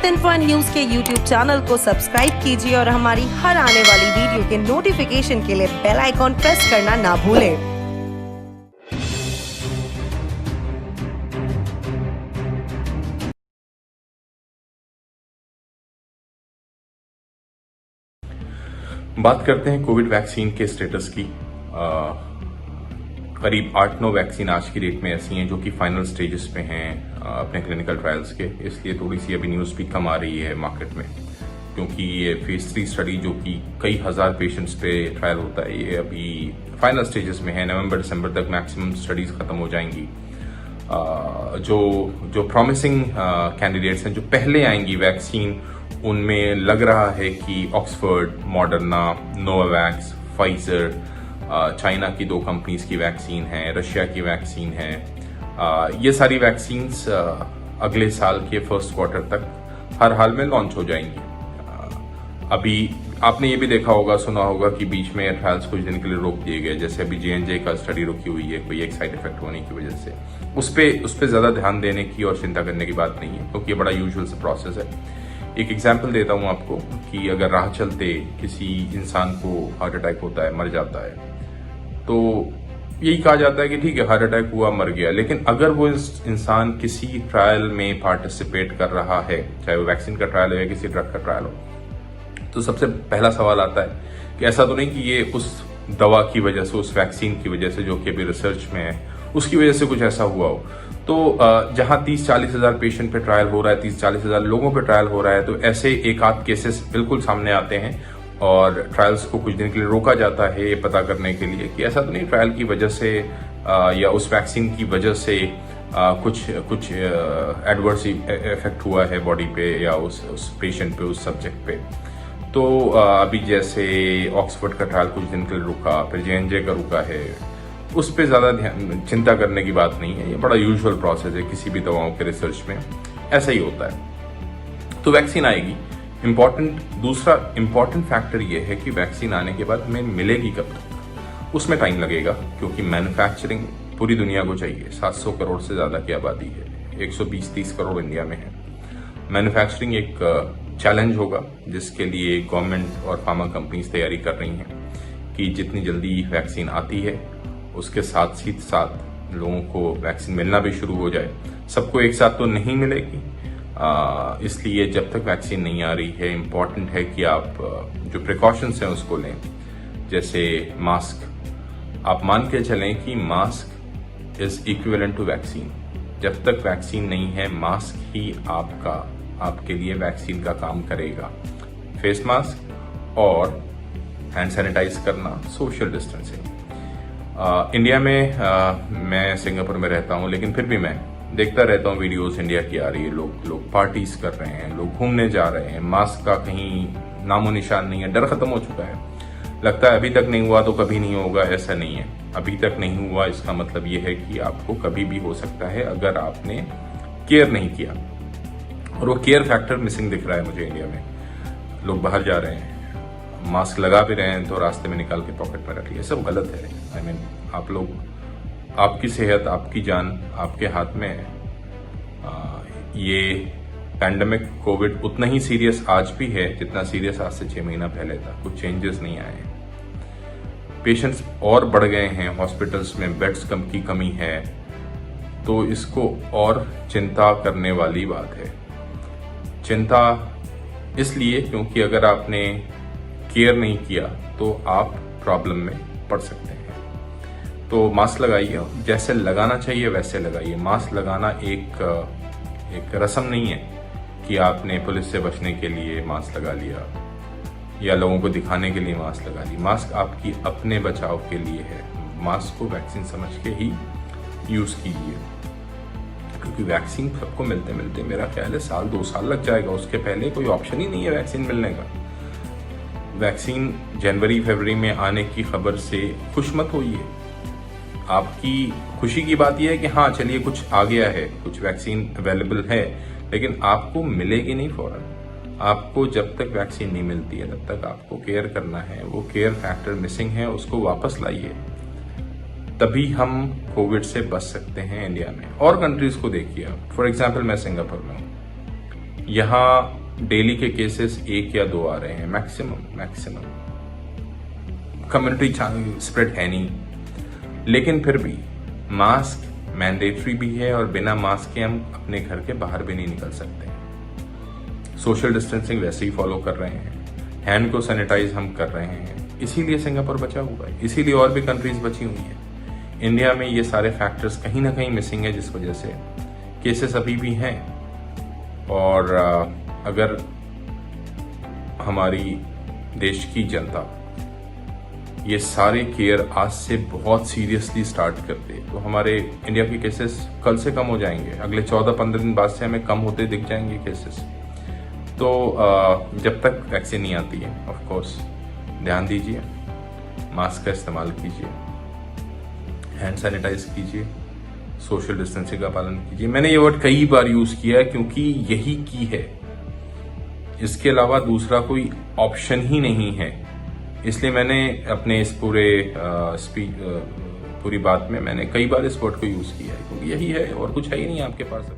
वक्त info news के YouTube channel को सब्सक्राइब कीजिए और हमारी हर आने वाली वीडियो के नोटिफिकेशन के लिए बेल आइकॉन प्रेस करना ना भूलें। बात करते हैं कोविड वैक्सीन के स्टेटस की। करीब 8-9 वैक्सीन आज की डेट में ऐसी हैं जो कि फाइनल स्टेजेस पे हैं अपने क्लिनिकल ट्रायल्स के, इसलिए थोड़ी सी अभी न्यूज़ भी कम आ रही है मार्केट में, क्योंकि ये फेज 3 स्टडी जो कि कई हज़ार पेशेंट्स पे ट्रायल होता है ये अभी फाइनल स्टेजेस में है। नवंबर-दिसंबर तक मैक्सिमम स्टडीज खत्म हो जाएंगी। जो प्रॉमिसिंग कैंडिडेट्स हैं जो पहले आएंगी वैक्सीन, उनमें लग रहा है कि Oxford, Moderna, Novavax, Pfizer, China की 2 कंपनीज की वैक्सीन है, रशिया की वैक्सीन है। ये सारी वैक्सीन्स अगले साल के फर्स्ट क्वार्टर तक हर हाल में लॉन्च हो जाएंगी। अभी आपने ये भी देखा होगा, सुना होगा कि बीच में ट्रायल्स कुछ दिन के लिए रोक दिए गए, जैसे अभी J&J का स्टडी रुकी हुई है कोई एक साइड इफेक्ट होने की वजह से। उस पर ज्यादा ध्यान देने की और चिंता करने की बात नहीं है, क्योंकि ये बड़ा यूजुअल सा प्रोसेस है। एक एग्जाम्पल देता हूं आपको कि अगर राह चलते किसी इंसान को हार्ट अटैक होता है, मर जाता है, तो यही कहा जाता है कि ठीक है हार्ट अटैक हुआ, मर गया। लेकिन अगर वो इंसान किसी ट्रायल में पार्टिसिपेट कर रहा है, चाहे वो वैक्सीन का ट्रायल हो या किसी ड्रग का ट्रायल हो, तो सबसे पहला सवाल आता है कि ऐसा तो नहीं कि ये उस दवा की वजह से, उस वैक्सीन की वजह से जो कि अभी रिसर्च में है, उसकी वजह से कुछ ऐसा हुआ हो। तो जहां 30-40 हजार पेशेंट पे ट्रायल हो रहा है, 30-40 हजार लोगों पे ट्रायल हो रहा है, तो ऐसे एक आध केसेस बिल्कुल सामने आते हैं और ट्रायल्स को कुछ दिन के लिए रोका जाता है ये पता करने के लिए कि ऐसा तो नहीं ट्रायल की वजह से या उस वैक्सीन की वजह से कुछ एडवर्स इफेक्ट हुआ है बॉडी पे या उस पेशेंट पे, उस सब्जेक्ट पे। तो अभी जैसे ऑक्सफोर्ड का ट्रायल कुछ दिन के लिए रुका, फिर J&J का रुका है, उस पर ज्यादा चिंता करने की बात नहीं है। ये बड़ा यूजुअल प्रोसेस है किसी भी दवाओं के रिसर्च में, ऐसा ही होता है। तो वैक्सीन आएगी। दूसरा इंपॉर्टेंट फैक्टर ये है कि वैक्सीन आने के बाद हमें मिलेगी कब तक, उसमें टाइम लगेगा, क्योंकि मैन्युफैक्चरिंग पूरी दुनिया को चाहिए। 700 करोड़ से ज्यादा की आबादी है, 120-30 करोड़ इंडिया में है। मैन्युफैक्चरिंग एक चैलेंज होगा जिसके लिए गवर्नमेंट और फार्मा कंपनीज तैयारी कर रही हैं कि जितनी जल्दी वैक्सीन आती है उसके साथ ही साथ लोगों को वैक्सीन मिलना भी शुरू हो जाए। सबको एक साथ तो नहीं मिलेगी, इसलिए जब तक वैक्सीन नहीं आ रही है इम्पॉर्टेंट है कि आप जो प्रिकॉशंस हैं उसको लें। जैसे मास्क, आप मान के चलें कि mask is equivalent to vaccine. जब तक वैक्सीन नहीं है मास्क ही आपके लिए वैक्सीन का काम करेगा। फेस मास्क और हैंड सैनिटाइज करना, सोशल डिस्टेंसिंग। इंडिया में मैं सिंगापुर में रहता हूं, लेकिन फिर भी मैं देखता रहता हूं वीडियोस इंडिया की आ रही है। लोग पार्टीज कर रहे हैं, लोग घूमने जा रहे हैं, मास्क का कहीं नामो निशान नहीं है। डर खत्म हो चुका है। लगता है अभी तक नहीं हुआ तो कभी नहीं होगा, ऐसा नहीं है। अभी तक नहीं हुआ इसका मतलब यह है कि आपको कभी भी हो सकता है अगर आपने केयर नहीं किया, और वो केयर फैक्टर मिसिंग दिख रहा है मुझे इंडिया में। लोग बाहर जा रहे हैं, मास्क लगा भी रहे हैं तो रास्ते में निकाल के पॉकेट में रख लिया। सब गलत है। आई मीन आप लोग, आपकी सेहत, आपकी जान आपके हाथ में है। ये पैंडेमिक कोविड उतना ही सीरियस आज भी है जितना सीरियस आज से 6 महीना पहले था। कुछ चेंजेस नहीं आए हैं। पेशेंट्स और बढ़ गए हैं, हॉस्पिटल्स में बेड्स की कमी है, तो इसको और चिंता करने वाली बात है। चिंता इसलिए क्योंकि अगर आपने केयर नहीं किया तो आप प्रॉब्लम में पड़ सकते हैं। तो मास्क लगाइए, जैसे लगाना चाहिए वैसे लगाइए। मास्क लगाना एक रस्म नहीं है कि आपने पुलिस से बचने के लिए मास्क लगा लिया या लोगों को दिखाने के लिए मास्क लगा ली। मास्क आपकी अपने बचाव के लिए है। मास्क को वैक्सीन समझ के ही यूज कीजिए, क्योंकि वैक्सीन सबको मिलते मिलते मेरा ख्याल है 1-2 साल लग जाएगा। उसके पहले कोई ऑप्शन ही नहीं है वैक्सीन मिलने का। वैक्सीन जनवरी-फरवरी में आने की खबर से खुश मत होइए। आपकी खुशी की बात यह है कि हाँ चलिए कुछ आ गया है, कुछ वैक्सीन अवेलेबल है, लेकिन आपको मिलेगी नहीं फौरन। आपको जब तक वैक्सीन नहीं मिलती है तब तक आपको केयर करना है। वो केयर फैक्टर मिसिंग है, उसको वापस लाइए, तभी हम कोविड से बच सकते हैं इंडिया में। और कंट्रीज को देखिए, फॉर एग्जाम्पल मैं सिंगापुर में हूँ। यहाँ डेली के केसेस 1 या 2 आ रहे हैं मैक्सिमम। कम्युनिटी स्प्रेड है नहीं, लेकिन फिर भी मास्क मैंडेटरी भी है और बिना मास्क के हम अपने घर के बाहर भी नहीं निकल सकते। सोशल डिस्टेंसिंग वैसे ही फॉलो कर रहे हैं, हैंड को सैनिटाइज हम कर रहे हैं, इसीलिए सिंगापुर बचा हुआ है, इसीलिए और भी कंट्रीज बची हुई हैं। इंडिया में ये सारे फैक्टर्स कहीं ना कहीं मिसिंग है, जिस वजह से केसेस अभी भी हैं। और अगर हमारी देश की जनता ये सारे केयर आज से बहुत सीरियसली स्टार्ट करते तो हमारे इंडिया के केसेस कल से कम हो जाएंगे। अगले 14-15 दिन बाद से हमें कम होते दिख जाएंगे केसेस। तो जब तक वैक्सीन नहीं आती है, ऑफ कोर्स ध्यान दीजिए, मास्क का इस्तेमाल कीजिए, हैंड सैनिटाइज कीजिए, सोशल डिस्टेंसिंग का पालन कीजिए। मैंने ये वर्ड कई बार यूज किया है क्योंकि यही की है, इसके अलावा दूसरा कोई ऑप्शन ही नहीं है। इसलिए मैंने अपने इस पूरी बात में मैंने कई बार इस वर्ड को यूज किया है, क्योंकि यही है और कुछ है ही नहीं आपके पास।